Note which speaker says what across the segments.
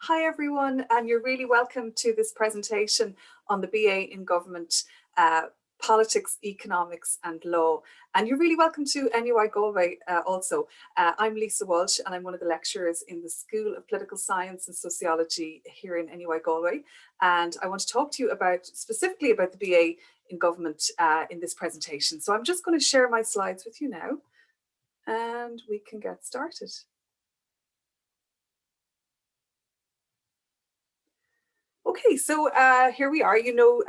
Speaker 1: Hi everyone, and you're really welcome to this presentation on the BA in Government, Politics, Economics and Law. And you're really welcome to NUI Galway also. I'm Lisa Walsh and I'm one of the lecturers in the School of Political Science and Sociology here in NUI Galway. And I want to talk to you specifically about the BA in Government in this presentation. So I'm just going to share my slides with you now and we can get started. Okay, so here we are. You know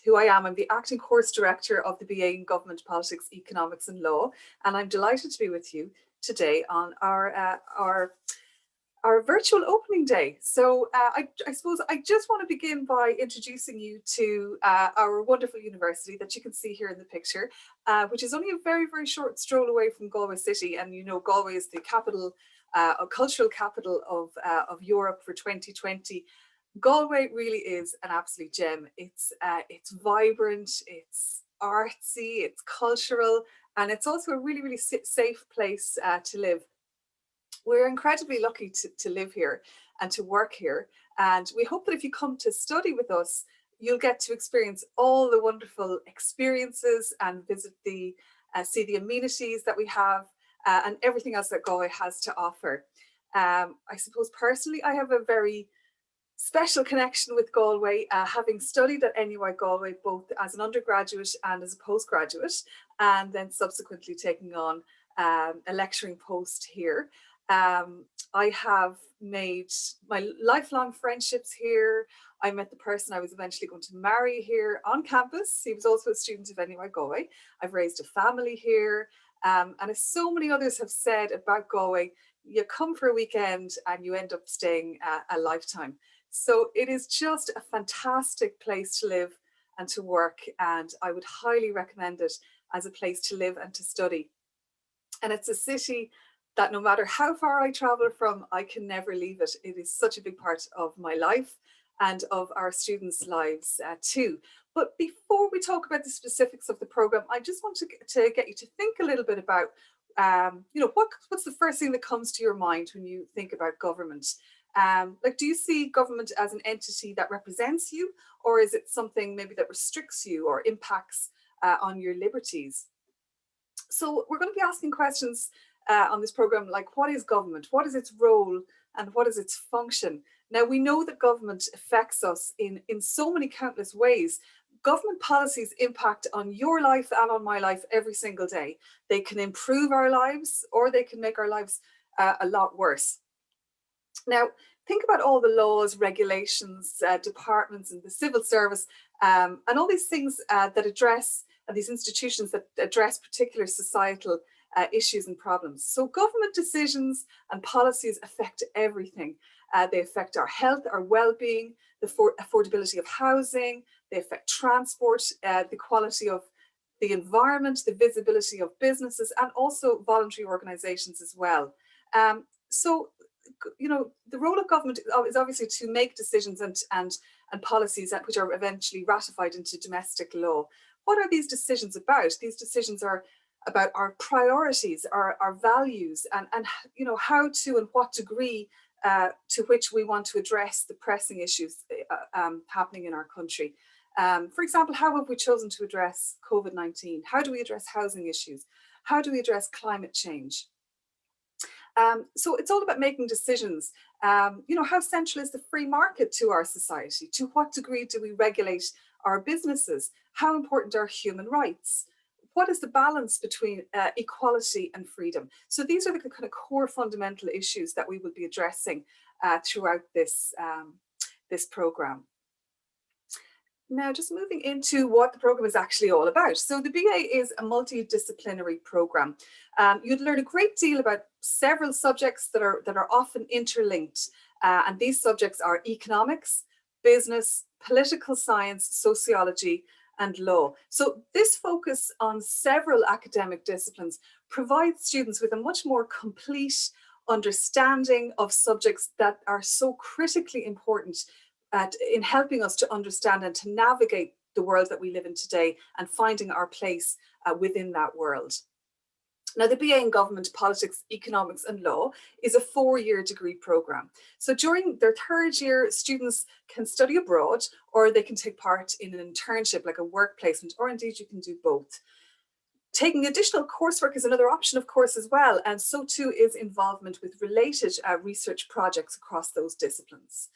Speaker 1: who I am. I'm the acting course director of the BA in Government, Politics, Economics and Law, and I'm delighted to be with you today on our virtual opening day. So I suppose I just want to begin by introducing you to our wonderful university that you can see here in the picture, which is only a very, very short stroll away from Galway City. And you know, Galway is the capital, cultural capital of Europe for 2020. Galway really is an absolute gem. It's vibrant, it's artsy, it's cultural, and it's also a really, really safe place to live. We're incredibly lucky to live here and to work here. And we hope that if you come to study with us, you'll get to experience all the wonderful experiences and visit see the amenities that we have and everything else that Galway has to offer. I suppose personally, I have a very special connection with Galway, having studied at NUI Galway both as an undergraduate and as a postgraduate, and then subsequently taking on a lecturing post here. I have made my lifelong friendships here. I met the person I was eventually going to marry here on campus. He was also a student of NUI Galway. I've raised a family here. And as so many others have said about Galway, you come for a weekend and you end up staying a lifetime. So it is just a fantastic place to live and to work, and I would highly recommend it as a place to live and to study. And it's a city that no matter how far I travel from, I can never leave it. It is such a big part of my life and of our students' lives too. But before we talk about the specifics of the programme, I just want to get you to think a little bit about, what's the first thing that comes to your mind when you think about government? Like, do you see government as an entity that represents you, or is it something maybe that restricts you or impacts on your liberties? So we're going to be asking questions on this program, like what is government, what is its role, and what is its function? Now, we know that government affects us in so many countless ways. Government policies impact on your life and on my life every single day. They can improve our lives or they can make our lives a lot worse. Now, think about all the laws, regulations, departments and the civil service and all these things that address these institutions that address particular societal issues and problems. So government decisions and policies affect everything. They affect our health, our well-being, the affordability of housing, they affect transport, the quality of the environment, the visibility of businesses, and also voluntary organizations as well. So, you know, the role of government is obviously to make decisions and policies which are eventually ratified into domestic law. What are these decisions about? These decisions are about our priorities, our values, and you know, how to and what degree to which we want to address the pressing issues happening in our country. For example, how have we chosen to address COVID-19? How do we address housing issues? How do we address climate change? So it's all about making decisions. You know, how central is the free market to our society? To what degree do we regulate our businesses? How important are human rights? What is the balance between equality and freedom? So these are the kind of core fundamental issues that we will be addressing throughout this programme. Now, just moving into what the programme is actually all about. So the BA is a multidisciplinary programme. You'd learn a great deal about several subjects that are often interlinked. And these subjects are economics, business, political science, sociology, and law. So this focus on several academic disciplines provides students with a much more complete understanding of subjects that are so critically important in helping us to understand and to navigate the world that we live in today and finding our place within that world. Now, the BA in Government, Politics, Economics and Law is a 4-year degree programme. So during their 3rd year, students can study abroad, or they can take part in an internship like a work placement, or indeed you can do both. Taking additional coursework is another option, of course, as well, and so too is involvement with related research projects across those disciplines.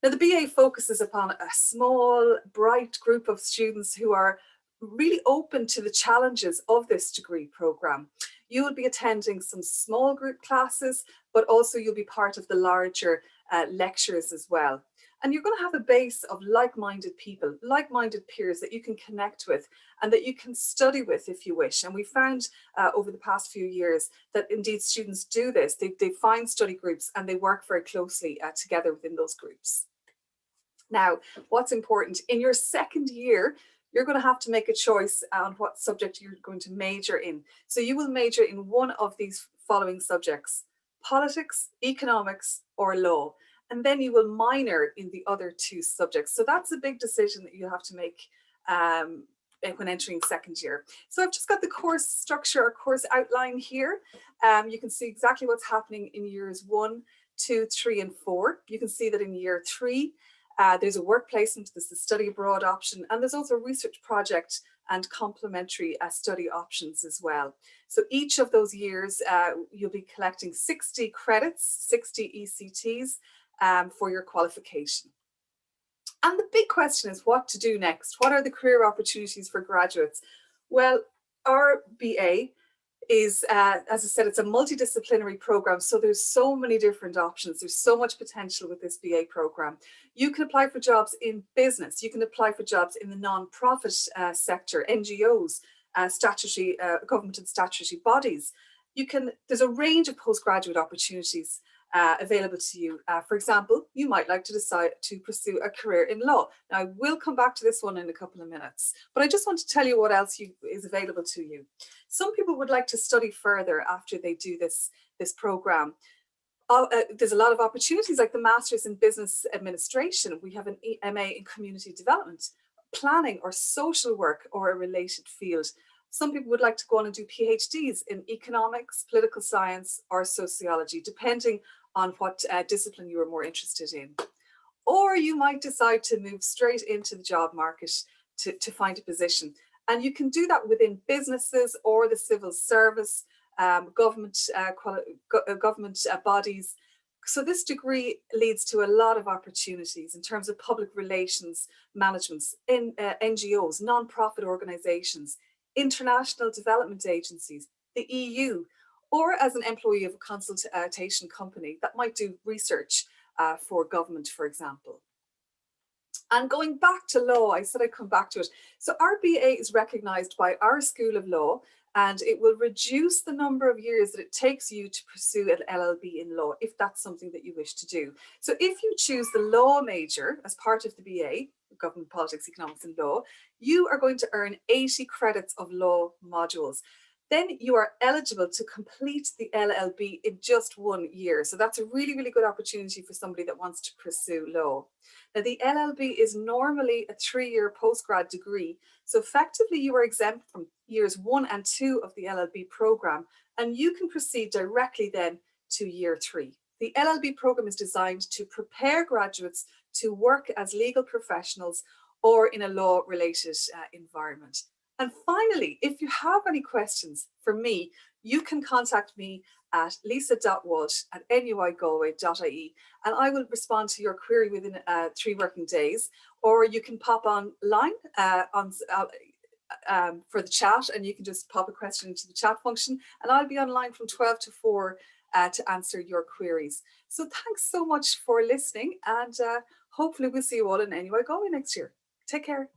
Speaker 1: Now, the BA focuses upon a small, bright group of students who are really open to the challenges of this degree programme. You will be attending some small group classes, but also you'll be part of the larger lectures as well. And you're going to have a base of like-minded people, like-minded peers that you can connect with and that you can study with if you wish. And we found over the past few years that indeed students do this. They find study groups and they work very closely together within those groups. Now, what's important, in your 2nd year, you're going to have to make a choice on what subject you're going to major in. So you will major in one of these following subjects: politics, economics, or law. And then you will minor in the other 2 subjects. So that's a big decision that you have to make when entering 2nd year. So I've just got the course structure or course outline here. You can see exactly what's happening in years 1, 2, 3, and 4. You can see that in year 3, there's a work placement, there's the study abroad option, and there's also a research project and complementary study options as well. So each of those years, you'll be collecting 60 credits, 60 ECTs for your qualification. And the big question is what to do next. What are the career opportunities for graduates? Well, our BA is, as I said, it's a multidisciplinary program. So there's so many different options. There's so much potential with this BA program. You can apply for jobs in business. You can apply for jobs in the non-profit sector, NGOs, statutory, government and statutory bodies. There's a range of postgraduate opportunities available to you. For example, you might like to decide to pursue a career in law. Now, I will come back to this one in a couple of minutes, but I just want to tell you what else is available to you. Some people would like to study further after they do this program. There's a lot of opportunities like the Masters in Business Administration. We have an MA in Community Development, Planning or Social Work or a related field. Some people would like to go on and do PhDs in economics, political science or sociology, depending on what discipline you are more interested in. Or you might decide to move straight into the job market to find a position. And you can do that within businesses or the civil service, government bodies. So this degree leads to a lot of opportunities in terms of public relations management, in NGOs, non-profit organizations, international development agencies, the EU, or as an employee of a consultation company that might do research for government, for example. And going back to law, I said I'd come back to it. So our BA is recognised by our School of Law, and it will reduce the number of years that it takes you to pursue an LLB in law, if that's something that you wish to do. So if you choose the law major as part of the BA, Government, Politics, Economics and Law, you are going to earn 80 credits of law modules. Then you are eligible to complete the LLB in just 1 year. So that's a really, really good opportunity for somebody that wants to pursue law. Now, the LLB is normally a 3-year postgrad degree. So effectively, you are exempt from years 1 and 2 of the LLB program, and you can proceed directly then to year 3. The LLB program is designed to prepare graduates to work as legal professionals or in a law-related environment. And finally, if you have any questions for me, you can contact me at lisa.walsh@nuigalway.ie and I will respond to your query within 3 working days. Or you can pop online for the chat, and you can just pop a question into the chat function, and I'll be online from 12 to 4 to answer your queries. So thanks so much for listening, and hopefully we'll see you all in NUI Galway next year. Take care.